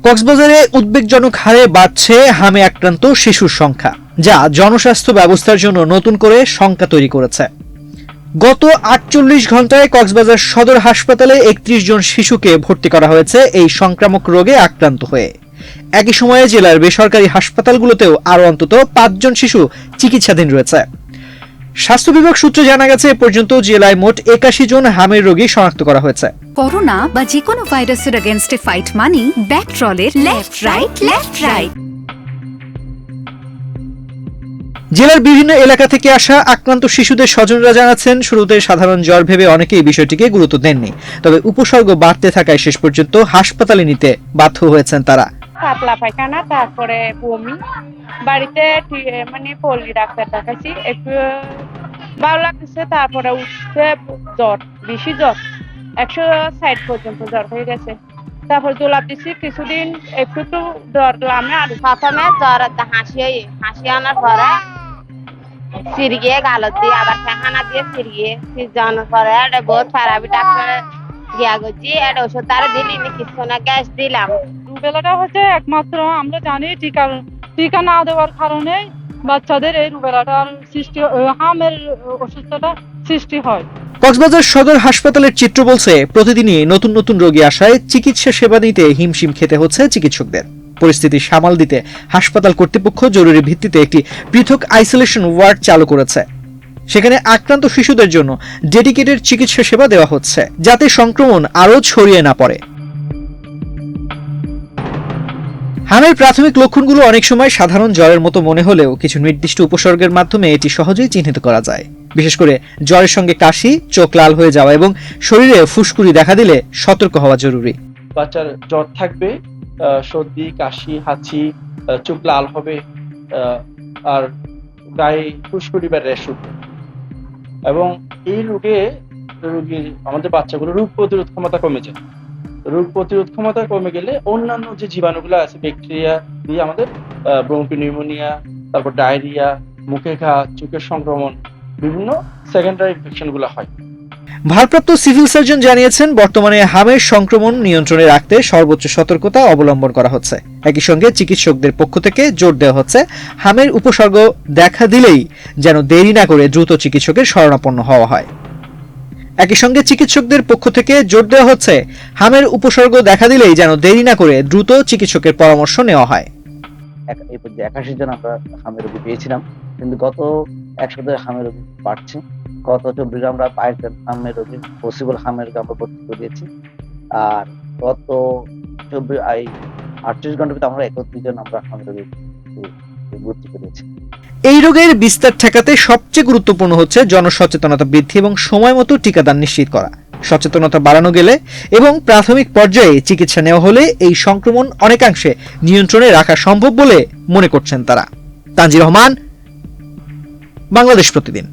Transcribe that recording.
কক্সবাজারে উদ্বেগজনক হারে বাড়ছে হামে আক্রান্ত শিশুর সংখ্যা, যা জনস্বাস্থ্য ব্যবস্থার জন্য নতুন করে শঙ্কা তৈরি করেছে। গত ৪৮ ঘন্টায় কক্সবাজার সদর হাসপাতালে ৩১ জন শিশুকে ভর্তি করা হয়েছে এই সংক্রামক রোগে আক্রান্ত হয়ে। একই সময়ে জেলার বেসরকারি হাসপাতালগুলোতেও আরও অন্তত ৫ জন শিশু চিকিৎসাধীন রয়েছে। স্বাস্থ্য বিভাগ সূত্রে জানা গেছে এ পর্যন্ত জেলায় মোট ৮১ জন হামের রোগী শনাক্ত করা হয়েছে। করোনা বা যে কোনো ভাইরাসের এগেইনস্টে ফাইট মানি ব্যাকট্রলের লেফট রাইট। জেলার বিভিন্ন এলাকা থেকে আসা আক্রান্ত শিশুদের স্বজনরা জানাচ্ছেন, শুরুতে সাধারণ জ্বর ভেবে অনেকেই বিষয়টিকে গুরুত্ব দেননি, তবে উপসর্গ বাড়তে থাকায় শেষ পর্যন্ত হাসপাতালে নিতে বাধ্য হয়েছেন তারা। পাতলা পায়খানা, তারপরে বমি, বাড়িতে পল্লী ডাক্তার দেখাচ্ছি, একটু ভালো লাগতেছে, তারপরে উঠছে জ্বর, বেশি জ্বর, ১৬০ পর্যন্ত জ্বর হয়ে গেছে। তারপর জোলাপ দিচ্ছি, কিছুদিন একটু ডরলাম আর প্রথমে জ্বর হাসি আনার পরে সিরিয়ে গালত দিয়ে আবার পায়খানা দিয়ে সিরিয়ে জানার পরে এটা বহুত খারাপই ডাক্তার গিয়া করছি, এটা ওষুধ তারা দিলি কিছু না, গ্যাস দিলাম। রুবেলাটা হচ্ছে একমাত্র আমরা জানি টিকা না দেওয়ার কারণে বাচ্চাদের এই রুবেলাটার সৃষ্টি, হামের অসুস্থতা সৃষ্টি হয়। কক্সবাজার সদর হাসপাতালের চিত্র বলছে, প্রতিদিনই নতুন নতুন রোগী আসায় চিকিৎসা সেবা নিতে হিমশিম খেতে হচ্ছে চিকিৎসকদের। পরিস্থিতি সামাল দিতে হাসপাতাল কর্তৃপক্ষ জরুরি ভিত্তিতে একটি পৃথক আইসোলেশন ওয়ার্ড চালু করেছে। সেখানে আক্রান্ত শিশুদের জন্য ডেডিকেটেড চিকিৎসা সেবা দেওয়া হচ্ছে, যাতে সংক্রমণ আরও ছড়িয়ে না পড়ে। হামের প্রাথমিক লক্ষণগুলো অনেক সময় সাধারণ জ্বরের মতো মনে হলেও কিছু নির্দিষ্ট উপসর্গের মাধ্যমে এটি সহজেই চিহ্নিত করা যায়। বিশেষ করে জ্বরের সঙ্গে কাশি, চোখ লাল হয়ে যাওয়া এবং শরীরে ফুসকুড়ি দেখা দিলে সতর্ক হওয়া জরুরি। বাচ্চার জ্বর থাকবে, সর্দি, কাশি, হাঁচি, চোখ লাল হবে, আর গায়ে ফুসকুড়ি বা র্যাশ উঠবে। এবং এই রোগীর আমাদের বাচ্চাগুলোর রোগ প্রতিরোধ ক্ষমতা কমে যায়। রোগ প্রতিরোধ ক্ষমতা কমে গেলে অন্যান্য যে জীবাণুগুলো আছে, ব্যাকটেরিয়া দিয়ে আমাদের ব্রঙ্কিনিউমোনিয়া, তারপর ডায়রিয়া, মুখে ঘা, চোখের সংক্রমণ, বিভিন্ন সেকেন্ডারি ইনফেকশন গুলো হয়। ভারপ্রাপ্ত সিভিল সার্জন জানিয়েছেন, বর্তমানে হামের সংক্রমণ নিয়ন্ত্রণে রাখতে সর্বোচ্চ সতর্কতা অবলম্বন করা হচ্ছে। একই সঙ্গে চিকিৎসকদের পক্ষ থেকে জোর দেওয়া হচ্ছে, হামের উপসর্গ দেখা দিলেই যেন দেরি না করে দ্রুত চিকিৎসকের শরণাপন্ন হওয়া হয়। একই সঙ্গে চিকিৎসকদের পক্ষ থেকে জোর দেওয়া হচ্ছে, হামের উপসর্গ দেখা দিলেই যেন দেরি না করে দ্রুত চিকিৎসকের পরামর্শ নেওয়া হয়। এই পর্যন্ত ৮১ জন আমরা হামের রোগী পেয়েছিলাম, কিন্তু গত ১ সপ্তাহে হামের রোগী বাড়ছে। গত ২৪ আমরা ২২ জন হামের রোগী, পসিবল হামের রোগী আমরা ভর্তি করিয়েছি। আর গত ৩৮ ঘন্টার ভিতরে আমরা ৩১ জন আমরা হামের রোগী ভর্তি করিয়েছি। এই রোগের বিস্তার ঠেকাতে সবচেয়ে গুরুত্বপূর্ণ হচ্ছে জনসচেতনতা বৃদ্ধি এবং সময় মতো টিকাদান নিশ্চিত করা। সচেতনতা বাড়ানো গেলে এবং প্রাথমিক পর্যায়ে চিকিৎসা নেওয়া হলে এই সংক্রমণ অনেকাংশে নিয়ন্ত্রণে রাখা সম্ভব বলে মনে করছেন তারা। তানজির রহমান, বাংলাদেশ প্রতিদিন।